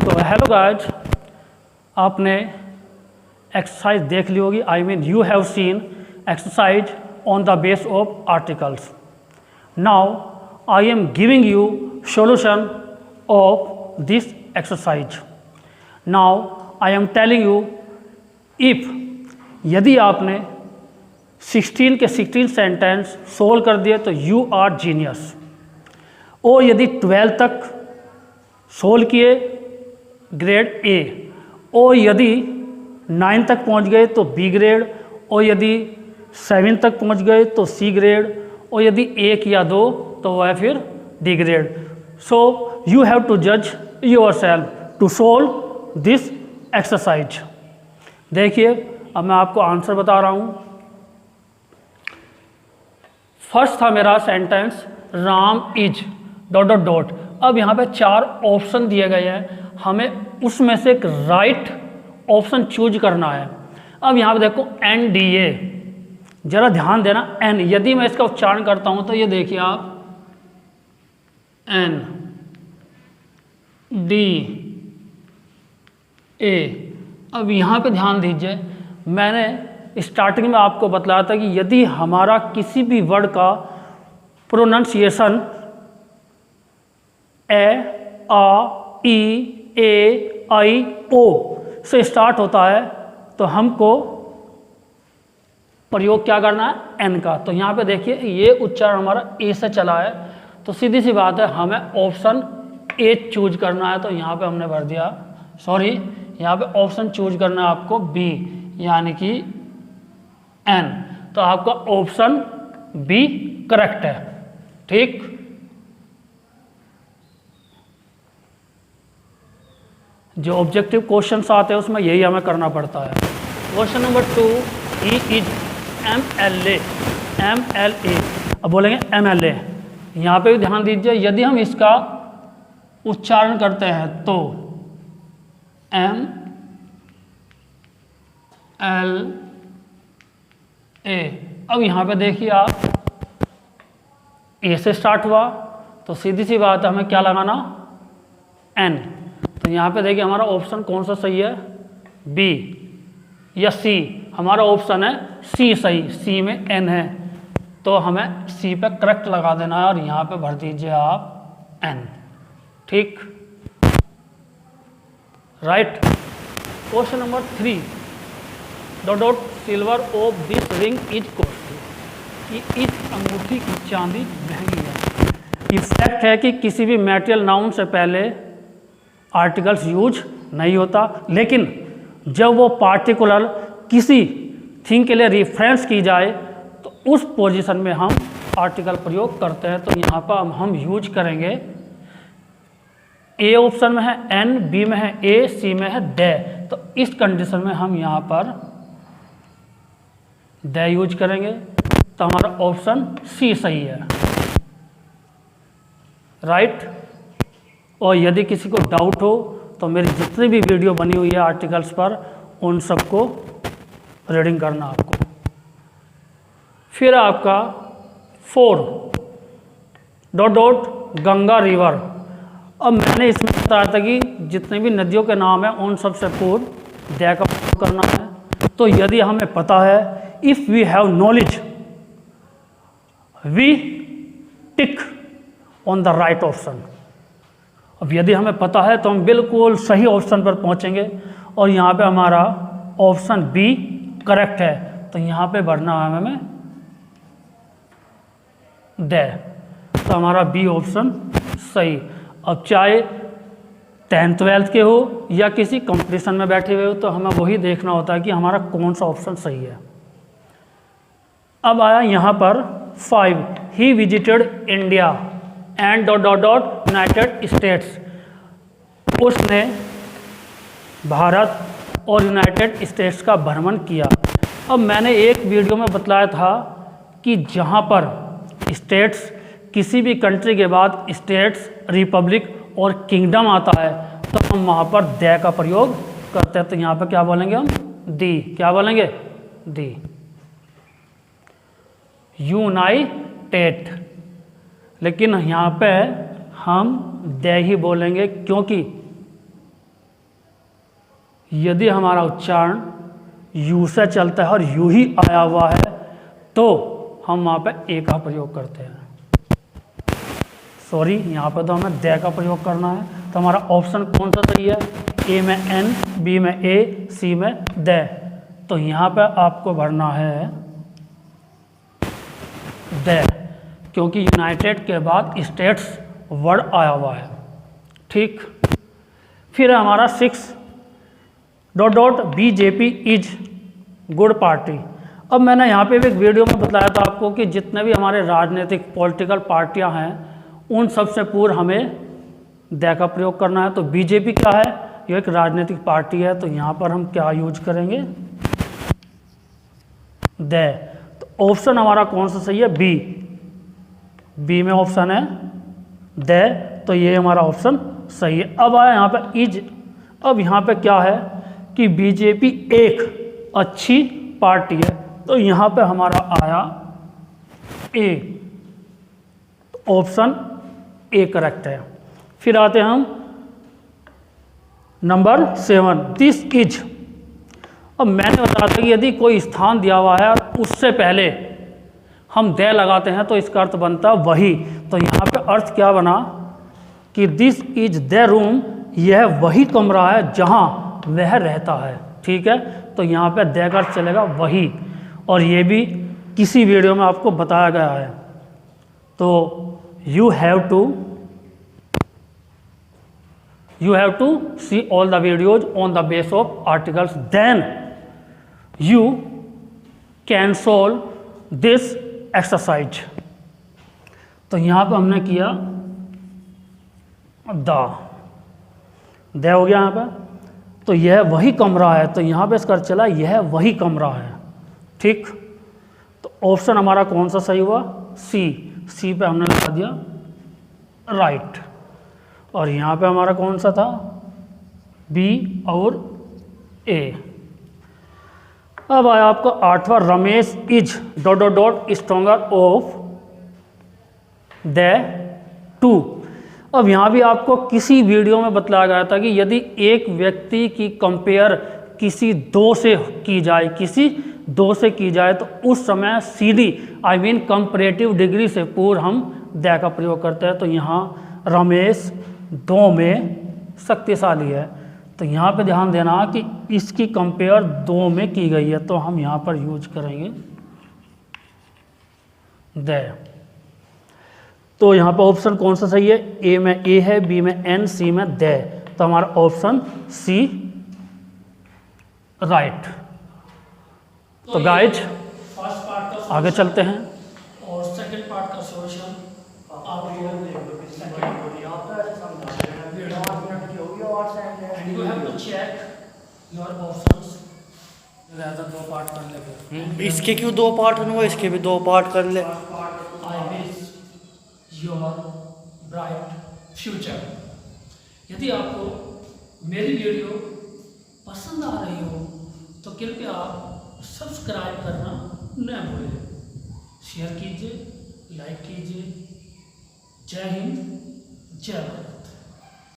तो hello guys, आपने exercise देख ली होगी। I mean you have seen exercise on the base of articles. Now I am giving you solution of this exercise. Now I am telling you, if यदि आपने 16 के 16 sentence solve कर दिए तो you are genius. और यदि 12 तक solve किए ग्रेड ए, और यदि 9 तक पहुंच गए तो बी ग्रेड, और यदि 7 तक पहुंच गए तो सी ग्रेड, और यदि 1 या 2 तो वह फिर D grade. So you have to judge yourself to solve this exercise. देखिए अब मैं आपको आंसर बता रहा हूँ। फर्स्ट था मेरा सेंटेंस राम इज ... अब यहाँ पे 4 ऑप्शन दिए गए हैं, हमें उसमें से एक राइट ऑप्शन चूज करना है। अब यहाँ पे देखो NDA, जरा ध्यान देना। एन, यदि मैं इसका उच्चारण करता हूँ तो ये देखिए आप NDA। अब यहाँ पे ध्यान दीजिए, मैंने स्टार्टिंग में आपको बतलाया था कि यदि हमारा किसी भी वर्ड का प्रोनाउंसिएशन ए, आ, ई, ए, आई, ओ से स्टार्ट होता है तो हमको प्रयोग क्या करना है, एन का। तो यहाँ पे देखिए ये उच्चारण हमारा ए से चला है, तो सीधी सी बात है हमें ऑप्शन ए चूज करना है। तो यहाँ पे हमने भर दिया, सॉरी यहाँ पे ऑप्शन चूज करना है आपको बी, यानी कि एन। तो आपका ऑप्शन बी करेक्ट है। ठीक, जो ऑब्जेक्टिव क्वेश्चंस आते हैं उसमें यही हमें करना पड़ता है। Question number 2, he is MLA। अब बोलेंगे MLA। यहाँ पे भी ध्यान दीजिए, यदि हम इसका उच्चारण करते हैं तो MLA। अब यहाँ पे देखिए आप ए से स्टार्ट हुआ तो सीधी सी बात है हमें क्या लगाना, एन। तो यहाँ पे देखिए हमारा ऑप्शन कौन सा सही है, बी या सी। हमारा ऑप्शन है सी सही, सी में एन है तो हमें सी पे करेक्ट लगा देना है और यहाँ पे भर दीजिए आप एन। ठीक, right. Question number 3, ... silver of this ring is costly. कि इस अंगूठी की चांदी महंगी है। इफेक्ट है कि किसी भी मैटेरियल नाउन से पहले आर्टिकल्स यूज नहीं होता, लेकिन जब वो पार्टिकुलर किसी थिंग के लिए रिफरेंस की जाए तो उस पोजीशन में हम आर्टिकल प्रयोग करते हैं। तो यहाँ पर हम यूज करेंगे, ए ऑप्शन में है एन, बी में है ए, सी में है दे। तो इस कंडीशन में हम यहाँ पर दे यूज करेंगे। तो हमारा ऑप्शन सी सही है, राइट। और यदि किसी को डाउट हो तो मेरी जितनी भी वीडियो बनी हुई है आर्टिकल्स पर उन सबको रीडिंग करना आपको। फिर आपका 4, ... गंगा रिवर। अब मैंने इसमें बताया था कि जितने भी नदियों के नाम हैं उन सब से पूर्व दे का प्रयोग करना है। तो यदि हमें पता है, if we have knowledge we tick on the right option. अब यदि हमें पता है तो हम बिल्कुल सही ऑप्शन पर पहुंचेंगे और यहाँ पे हमारा ऑप्शन बी करेक्ट है। तो यहाँ पे भरना है हमें दे। तो हमारा बी ऑप्शन सही। अब चाहे 10th 12th के हो या किसी कंपटीशन में बैठे हुए हो तो हमें वही देखना होता है कि हमारा कौन सा ऑप्शन सही है। अब आया यहाँ पर 5, he visited India and ... United states. उसने भारत और यूनाइटेड स्टेट्स का भ्रमण किया। अब मैंने एक वीडियो में बतलाया था कि जहाँ पर स्टेट्स, किसी भी कंट्री के बाद स्टेट्स, रिपब्लिक और किंगडम आता है तो हम वहाँ पर दे का प्रयोग करते हैं। तो यहाँ पर क्या बोलेंगे हम, दी। क्या बोलेंगे, दी, यूनाइटेड। लेकिन यहाँ पे हम दे ही बोलेंगे क्योंकि यदि हमारा उच्चारण यू से चलता है और यू ही आया हुआ है तो हम वहाँ पे ए का प्रयोग करते हैं। सॉरी, यहाँ पे तो हमें दे का प्रयोग करना है। तो हमारा ऑप्शन कौन सा सही है? ए में एन, बी में ए, सी में दे। तो यहाँ पे आपको भरना है दे, क्योंकि यूनाइटेड के बाद स्टेट्स वर्ड आया हुआ है। ठीक, फिर हमारा 6 ... बीजेपी इज गुड पार्टी। अब मैंने यहाँ पे भी एक वीडियो में बताया था आपको कि जितने भी हमारे राजनीतिक पॉलिटिकल पार्टियां हैं उन सब से पूर्व हमें दे का प्रयोग करना है। तो बीजेपी क्या है? ये एक राजनीतिक पार्टी है, तो यहाँ पर हम क्या यूज करेंगे? दे। तो ऑप्शन हमारा कौन सा सही है? बी। बी में ऑप्शन है दे, तो ये हमारा ऑप्शन सही है। अब आया यहाँ पे इज। अब यहाँ पे क्या है कि बीजेपी एक अच्छी पार्टी है, तो यहाँ पे हमारा आया ए। ऑप्शन ए करेक्ट है। फिर आते हैं हम नंबर 7, दिस इज। अब मैंने बताया था कि यदि कोई स्थान दिया हुआ है और उससे पहले हम दे लगाते हैं तो इसका अर्थ बनता है वही। तो यहाँ पे अर्थ क्या बना कि दिस इज द रूम, यह वही कमरा है जहाँ वह रहता है। ठीक है, तो यहाँ पे दे का अर्थ चलेगा वही, और ये भी किसी वीडियो में आपको बताया गया है। तो you have to see all the videos on the base of articles, then you can solve this exercise। तो यहाँ पे हमने किया द हो गया यहाँ पे, तो यह वही कमरा है, तो यहाँ पे इसका अर्थ चला यह वही कमरा है। ठीक, तो ऑप्शन हमारा कौन सा सही हुआ? सी। सी पे हमने लगा दिया राइट। और यहाँ पे हमारा कौन सा था? बी और ए। अब आया आपका 8वां, Ramesh is ... stronger of the two. अब यहाँ भी आपको किसी वीडियो में बतलाया गया था कि यदि एक व्यक्ति की कंपेयर किसी दो से की जाए तो उस समय सीधी कंपैरेटिव डिग्री से पूर्व हम द का प्रयोग करते हैं। तो यहाँ रमेश 2 में शक्तिशाली है, तो यहाँ पे ध्यान देना कि इसकी कंपेयर 2 में की गई है, तो हम यहाँ पर यूज करेंगे द। तो यहाँ पर ऑप्शन कौन सा सही है? ए में ए है, बी में एन, सी में द। तो हमारा ऑप्शन सी राइट। तो गाइज फर्स्ट पार्ट का आगे चलते हैं और सेकंड पार्ट का सॉल्यूशन आपको you have to check your options. लिहाजा 2 पार्ट कर ले। इसके क्यों 2 पार्ट हुए? इसके भी 2 पार्ट कर ले। I wish your bright future. यदि आपको मेरी वीडियो पसंद आ रही हो तो कृपया आप सब्सक्राइब करना न भूलें, शेयर कीजिए, लाइक कीजिए। जय हिंद, जय भारत।